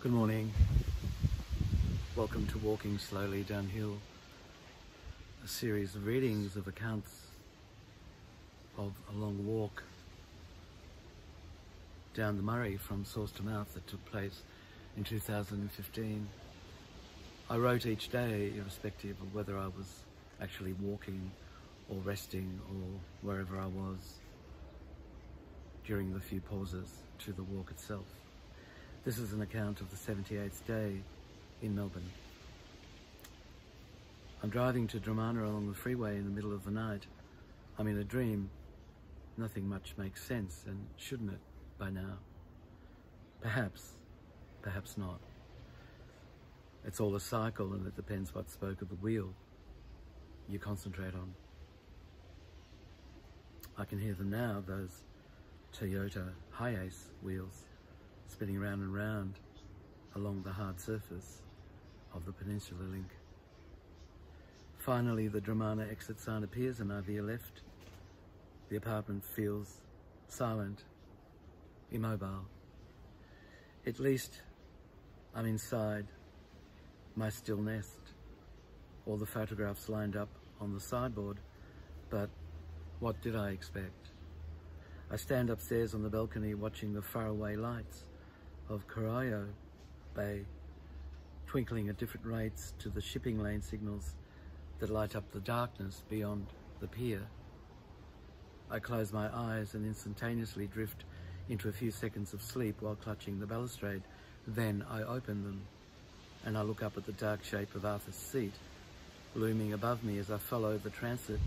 Good morning. Welcome to Walking Slowly Downhill, a series of readings of accounts of a long walk down the Murray from source to mouth that took place in 2015. I wrote each day, irrespective of whether I was actually walking or resting or wherever I was during the few pauses to the walk itself. This is an account of the 78th day in Melbourne. I'm driving to Dromana along the freeway in the middle of the night. I'm in a dream. Nothing much makes sense, and shouldn't it by now? Perhaps, perhaps not. It's all a cycle, and it depends what spoke of the wheel you concentrate on. I can hear them now, those Toyota Hiace wheels spinning round and round along the hard surface of the Peninsula Link. Finally, the Dromana exit sign appears and I veer left. The apartment feels silent, immobile. At least I'm inside my still nest. All the photographs lined up on the sideboard, but what did I expect? I stand upstairs on the balcony watching the faraway lights of Clario Bay twinkling at different rates to the shipping lane signals that light up the darkness beyond the pier. I close my eyes and instantaneously drift into a few seconds of sleep while clutching the balustrade. Then I open them and I look up at the dark shape of Arthur's seat looming above me as I follow the transit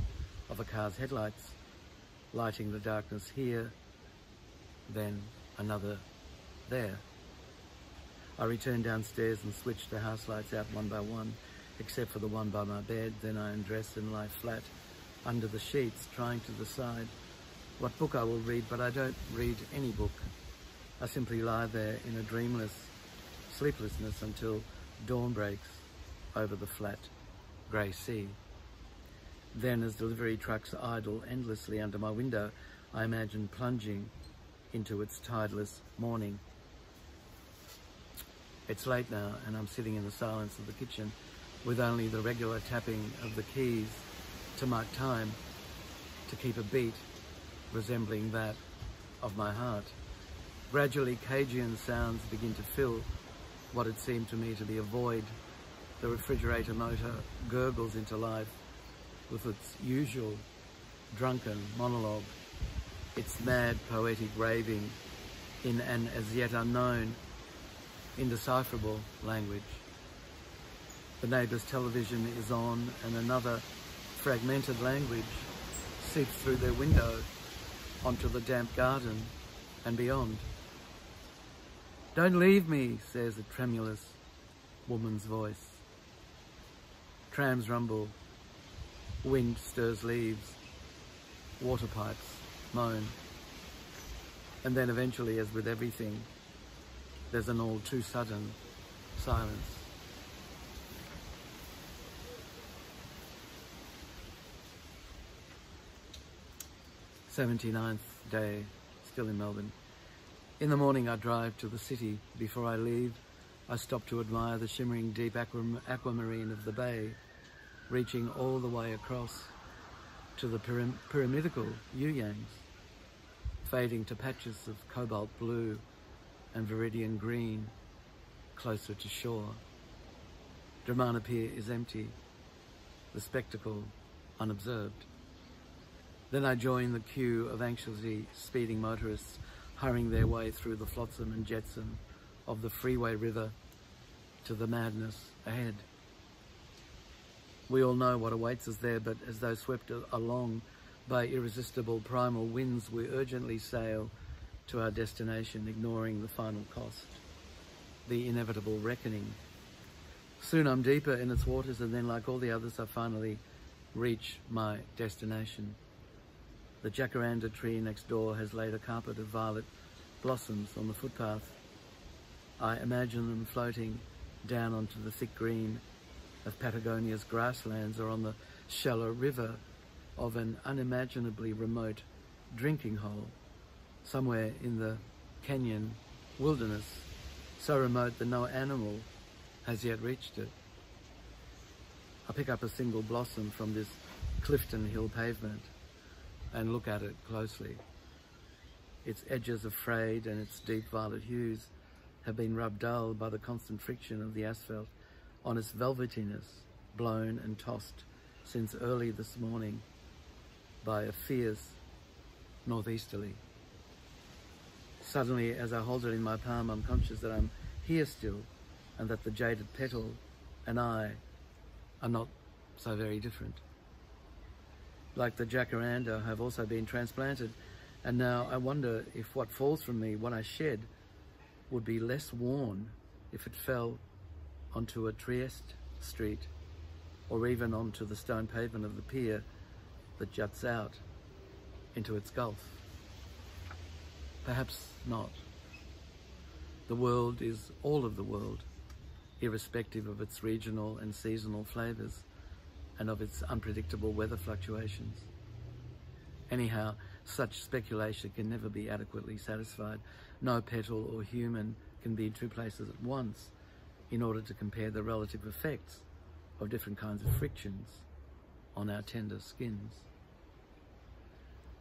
of a car's headlights, lighting the darkness here, then another there. I return downstairs and switch the house lights out one by one, except for the one by my bed. Then I undress and lie flat under the sheets, trying to decide what book I will read, but I don't read any book. I simply lie there in a dreamless sleeplessness until dawn breaks over the flat grey sea. Then, as delivery trucks idle endlessly under my window, I imagine plunging into its tideless morning. It's late now, and I'm sitting in the silence of the kitchen with only the regular tapping of the keys to mark time, to keep a beat resembling that of my heart. Gradually, Cajun sounds begin to fill what had seemed to me to be a void. The refrigerator motor gurgles into life with its usual drunken monologue, its mad poetic raving in an as yet unknown, indecipherable language. The neighbour's television is on and another fragmented language seeps through their window onto the damp garden and beyond. "Don't leave me," says a tremulous woman's voice. Trams rumble, wind stirs leaves, water pipes moan. And then eventually, as with everything, there's an all too sudden silence. '79th day, still in Melbourne. In the morning I drive to the city. Before I leave, I stop to admire the shimmering deep aquamarine of the bay, reaching all the way across to the pyramidical Yuyangs, fading to patches of cobalt blue and viridian green closer to shore. Dromana Pier is empty, the spectacle unobserved. Then I join the queue of anxiously speeding motorists hurrying their way through the flotsam and jetsam of the freeway river to the madness ahead. We all know what awaits us there, but as though swept along by irresistible primal winds, we urgently sail to our destination, ignoring the final cost, the inevitable reckoning. Soon I'm deeper in its waters, and then, like all the others, I finally reach my destination. The jacaranda tree next door has laid a carpet of violet blossoms on the footpath. I imagine them floating down onto the thick green of Patagonia's grasslands, or on the shallow river of an unimaginably remote drinking hole somewhere in the Kenyan wilderness, so remote that no animal has yet reached it. I pick up a single blossom from this Clifton Hill pavement and look at it closely. Its edges are frayed and its deep violet hues have been rubbed dull by the constant friction of the asphalt on its velvetiness, blown and tossed since early this morning by a fierce northeasterly. Suddenly, as I hold it in my palm, I'm conscious that I'm here still and that the jaded petal and I are not so very different. Like the jacaranda, have also been transplanted, and now I wonder if what falls from me, what I shed, would be less worn if it fell onto a Trieste street or even onto the stone pavement of the pier that juts out into its gulf. Perhaps not. The world is all of the world, irrespective of its regional and seasonal flavours and of its unpredictable weather fluctuations. Anyhow, such speculation can never be adequately satisfied. No petal or human can be in two places at once in order to compare the relative effects of different kinds of frictions on our tender skins.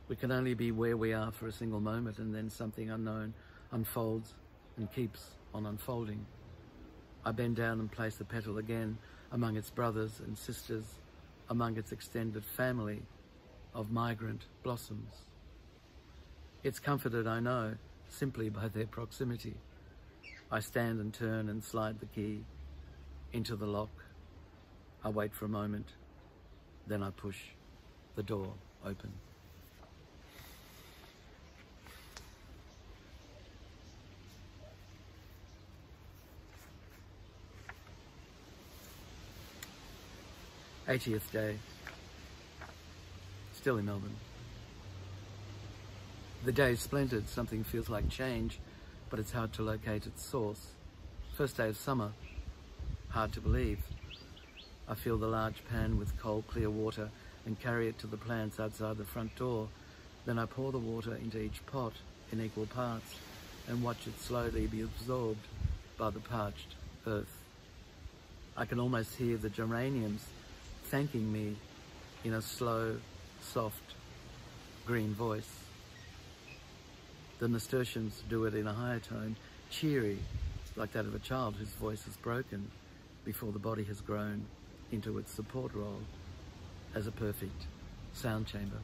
We can only be where we are for a single moment, and then something unknown unfolds and keeps on unfolding. I bend down and place the petal again among its brothers and sisters, among its extended family of migrant blossoms. It's comforted, I know, simply by their proximity. I stand and turn and slide the key into the lock. I wait for a moment, then I push the door open. '80th day, still in Melbourne. The day is splendid, something feels like change, but it's hard to locate its source. First day of summer, hard to believe. I fill the large pan with cold, clear water and carry it to the plants outside the front door. Then I pour the water into each pot in equal parts and watch it slowly be absorbed by the parched earth. I can almost hear the geraniums thanking me in a slow, soft, green voice. The nasturtiums do it in a higher tone, cheery, like that of a child whose voice is broken before the body has grown into its support role as a perfect sound chamber.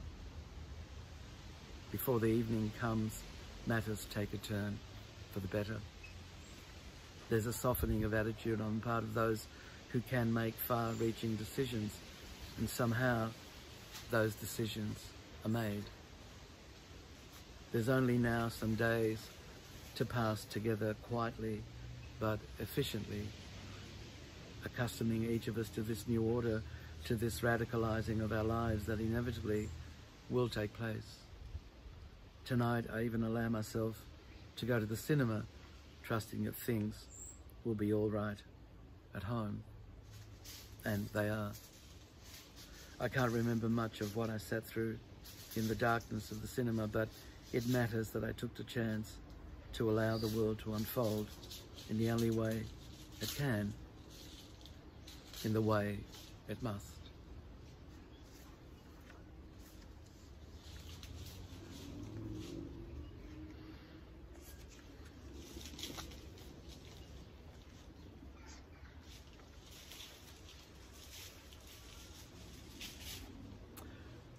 Before the evening comes, matters take a turn for the better. There's a softening of attitude on the part of those who can make far-reaching decisions, and somehow those decisions are made. There's only now some days to pass together quietly but efficiently, accustoming each of us to this new order, to this radicalizing of our lives that inevitably will take place. Tonight I even allow myself to go to the cinema, trusting that things will be all right at home. And they are. I can't remember much of what I sat through in the darkness of the cinema, but it matters that I took the chance to allow the world to unfold in the only way it can, in the way it must.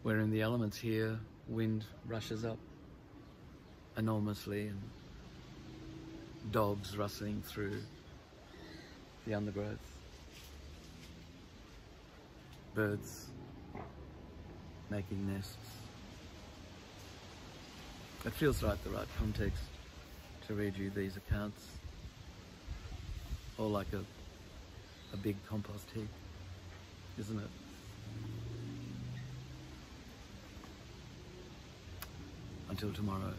We're in the elements here. Wind rushes up enormously and dogs rustling through the undergrowth. Birds making nests. It feels like the right context to read you these accounts, all like a big compost heap, isn't it? Until tomorrow.